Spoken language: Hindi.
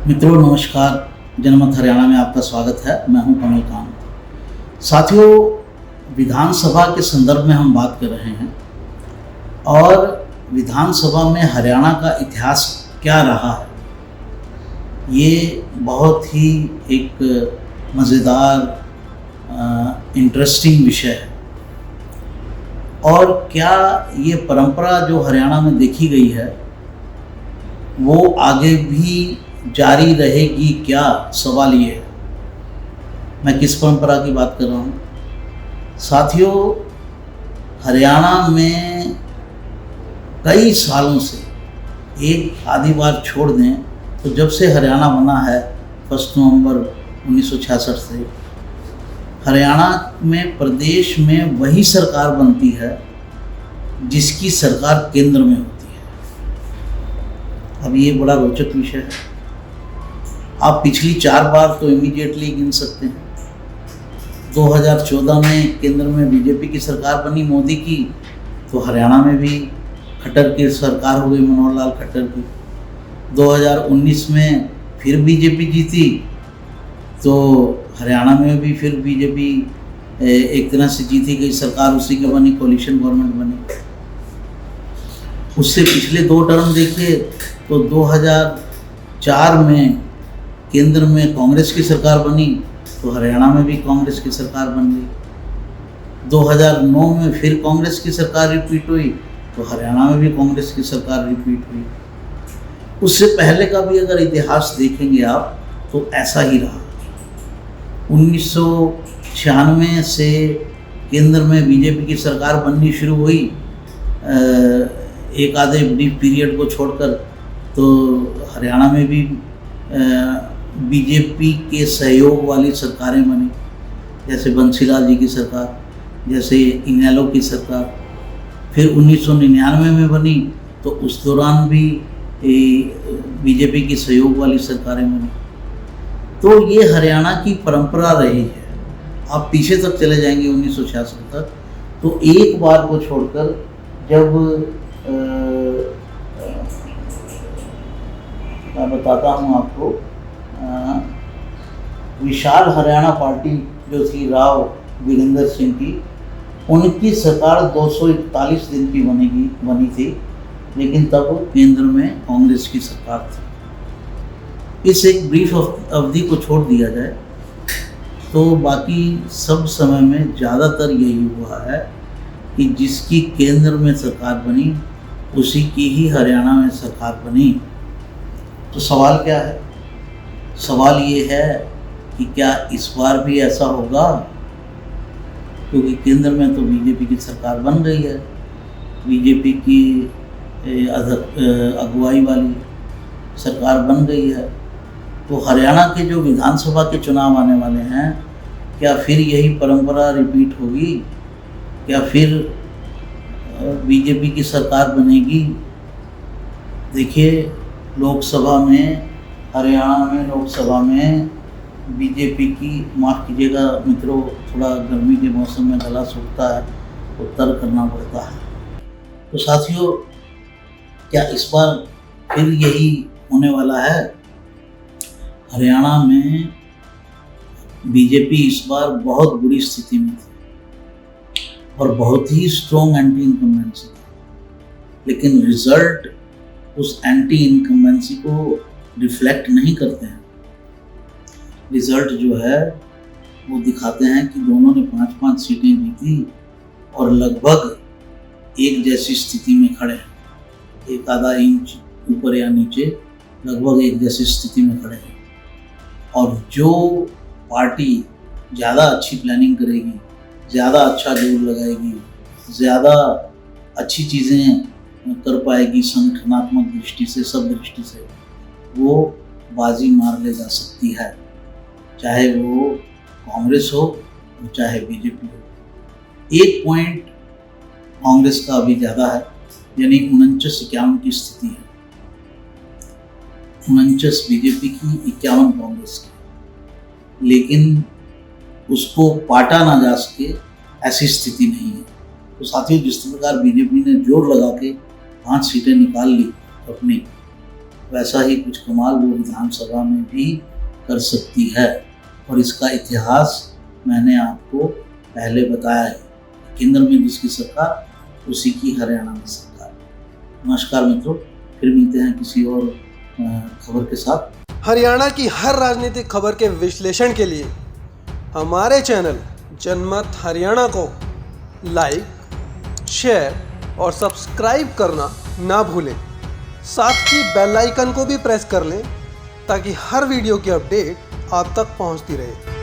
मित्रों नमस्कार। जनमत हरियाणा में आपका स्वागत है। मैं हूं कमलकांत। साथियों, विधानसभा के संदर्भ में हम बात कर रहे हैं और विधानसभा में हरियाणा का इतिहास क्या रहा है, ये बहुत ही एक मज़ेदार इंटरेस्टिंग विषय है। और क्या ये परंपरा जो हरियाणा में देखी गई है वो आगे भी जारी रहेगी क्या, सवाल ये है। मैं किस परंपरा की बात कर रहा हूँ साथियों? हरियाणा में कई सालों से, एक आधी बार छोड़ दें तो जब से हरियाणा बना है 1 नवंबर 1966 से, हरियाणा में प्रदेश में वही सरकार बनती है जिसकी सरकार केंद्र में होती है। अब ये बड़ा रोचक विषय है। आप पिछली 4 बार तो इमीडिएटली गिन सकते हैं। 2014 में केंद्र में बीजेपी की सरकार बनी मोदी की, तो हरियाणा में भी खट्टर की सरकार हो गई, मनोहर लाल खट्टर की। 2019 में फिर बीजेपी जीती तो हरियाणा में भी फिर बीजेपी एक तरह से जीती गई, सरकार उसी की बनी, कोalition गवर्नमेंट बनी। उससे पिछले 2 टर्म देखे तो 2004 में केंद्र में कांग्रेस की सरकार बनी तो हरियाणा में भी कांग्रेस की सरकार बन गई। 2009 में फिर कांग्रेस की सरकार रिपीट हुई तो हरियाणा में भी कांग्रेस की सरकार रिपीट हुई। उससे पहले का भी अगर इतिहास देखेंगे आप तो ऐसा ही रहा। 1996 से केंद्र में बीजेपी की सरकार बननी शुरू हुई, एक आधे ब्रीफ पीरियड को छोड़कर, तो हरियाणा में भी बीजेपी के सहयोग वाली सरकारें बनी, जैसे बंसीलाल जी की सरकार, जैसे इनेलो की सरकार। फिर 1999 में बनी तो उस दौरान भी बीजेपी की सहयोग वाली सरकारें बनी। तो ये हरियाणा की परंपरा रही है। आप पीछे तक चले जाएंगे 1966 तक, तो एक बार को छोड़कर जब मैं बताता हूँ आपको, विशाल हरियाणा पार्टी जो थी राव वीरेंद्र सिंह की, उनकी सरकार 241 दिन की बनी थी, लेकिन तब केंद्र में कांग्रेस की सरकार थी। इस एक ब्रीफ अवधि को छोड़ दिया जाए तो बाकी सब समय में ज़्यादातर यही हुआ है कि जिसकी केंद्र में सरकार बनी उसी की ही हरियाणा में सरकार बनी। तो सवाल क्या है? सवाल ये है कि क्या इस बार भी ऐसा होगा? क्योंकि केंद्र में तो बीजेपी की सरकार बन गई है, बीजेपी की अगुवाई वाली सरकार बन गई है। तो हरियाणा के जो विधानसभा के चुनाव आने वाले हैं, क्या फिर यही परंपरा रिपीट होगी? क्या फिर बीजेपी की सरकार बनेगी? देखिए, लोकसभा में, हरियाणा में लोकसभा में बीजेपी की, माफ़ कीजिएगा मित्रों, थोड़ा गर्मी के मौसम में गला सूखता है तो तर करना पड़ता है। तो साथियों, क्या इस बार फिर यही होने वाला है? हरियाणा में बीजेपी इस बार बहुत बुरी स्थिति में थी और बहुत ही स्ट्रॉन्ग एंटी इनकम्बेंसी थी, लेकिन रिजल्ट उस एंटी इनकम्बेंसी को रिफ्लेक्ट नहीं करते हैं। रिजल्ट जो है वो दिखाते हैं कि दोनों ने 5-5 सीटें जीती और लगभग एक जैसी स्थिति में खड़े हैं, एक आधा इंच ऊपर या नीचे, लगभग एक जैसी स्थिति में खड़े हैं। और जो पार्टी ज़्यादा अच्छी प्लानिंग करेगी, ज़्यादा अच्छा जोर लगाएगी, ज़्यादा अच्छी चीज़ें कर पाएगी संगठनात्मक दृष्टि से, सब दृष्टि से, वो बाजी मार ले जा सकती है, चाहे वो कांग्रेस हो और चाहे बीजेपी हो। एक पॉइंट कांग्रेस का अभी ज़्यादा है, यानी 49-51 की स्थिति है। 49 बीजेपी की, 51 कांग्रेस की, लेकिन उसको पाटा ना जा सके ऐसी स्थिति नहीं है। तो साथियों, जिस प्रकार बीजेपी ने जोर लगा के 5 सीटें निकाल ली अपनी, वैसा ही कुछ कमाल वो विधानसभा में भी कर सकती है। और इसका इतिहास मैंने आपको पहले बताया है। केंद्र में जिसकी सरकार उसी की हरियाणा में सरकार। नमस्कार मित्रों, फिर मिलते हैं किसी और खबर के साथ। हरियाणा की हर राजनीतिक खबर के विश्लेषण के लिए हमारे चैनल जनमत हरियाणा को लाइक, शेयर और सब्सक्राइब करना ना भूलें। साथ ही बेल आइकन को भी प्रेस कर लें ताकि हर वीडियो की अपडेट आप तक पहुंचती रहे।